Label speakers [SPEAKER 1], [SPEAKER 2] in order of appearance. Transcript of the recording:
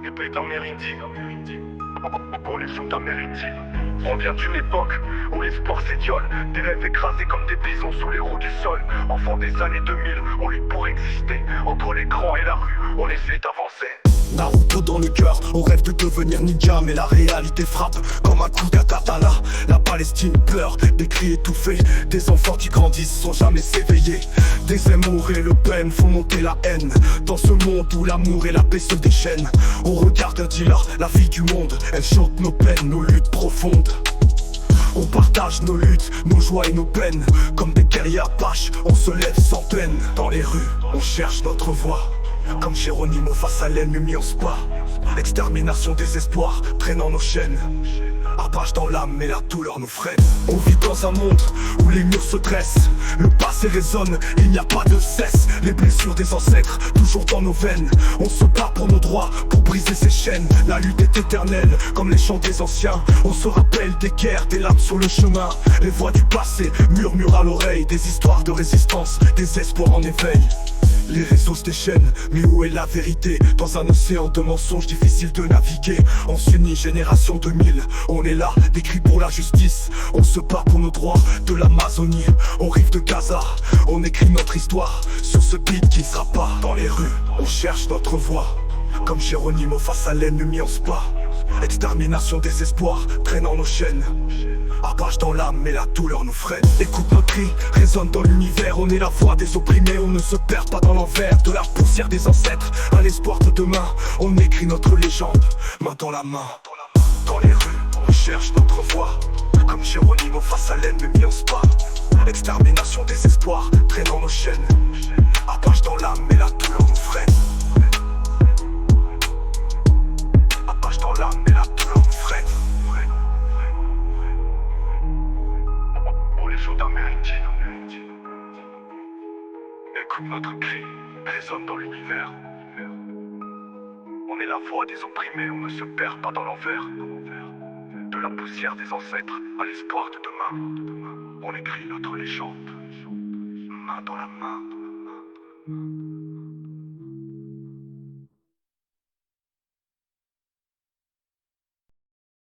[SPEAKER 1] épée d'Amérindie. Pour les sous d'Amérindie. On vient d'une époque où l'espoir s'étiole, des rêves écrasés comme des bisons sous les roues du sol. Enfant des années 2000, on lutte pour exister. Entre l'écran et la rue, on essaie d'avancer.
[SPEAKER 2] Naruto dans le cœur, on rêve de devenir ninja, mais la réalité frappe comme un coup d'Atatala. La Palestine pleure, des cris étouffés, des enfants qui grandissent sans jamais s'éveiller. Des Zemmour et Le Pen font monter la haine. Dans ce monde où l'amour et la paix se déchaînent, on regarde un dealer, la vie du monde. Elle chante nos peines, nos luttes profondes. On partage nos luttes, nos joies et nos peines. Comme des guerriers apaches, on se lève sans peine. Dans les rues, on cherche notre voie. Comme Geronimo face à l'ennemi on se bat. Extermination, désespoir, traînant nos chaînes. Apache dans l'âme et la douleur nous freine. On vit dans un monde où les murs se dressent. Le passé résonne, il n'y a pas de cesse. Les blessures des ancêtres, toujours dans nos veines. On se bat pour nos droits, pour briser ces chaînes. La lutte est éternelle, comme les chants des anciens. On se rappelle des guerres, des larmes sur le chemin. Les voix du passé murmurent à l'oreille. Des histoires de résistance, des espoirs en éveil. Les réseaux se déchaînent, mais où est la vérité? Dans un océan de mensonges difficile de naviguer. On s'unit, génération 2000, on est là, des cris pour la justice. On se bat pour nos droits, de l'Amazonie aux rives de Gaza. On écrit notre histoire sur ce beat qui ne sera pas. Dans les rues, on cherche notre voie. Comme Geronimo face à l'ennemi on se bat. Extermination, désespoir, traînant nos chaînes. Apache dans l'âme et la douleur nous freine. Écoute nos cris, résonne dans l'univers. On est la voix des opprimés, on ne se perd pas dans l'envers. De la poussière des ancêtres à l'espoir de demain, on écrit notre légende, main dans la main. Dans les rues, on cherche notre voie. Comme Geronimo face à l'ennemi on se bat. Extermination, désespoir, traînant nos chaînes. Apache dans l'âme et la douleur nous freine. Apache dans l'âme et la douleur nous freine. Écoute notre cri, résonne dans l'univers. On est la voix des opprimés, on ne se perd pas dans l'envers. De la poussière des ancêtres à l'espoir de demain, on écrit notre légende, main dans la main.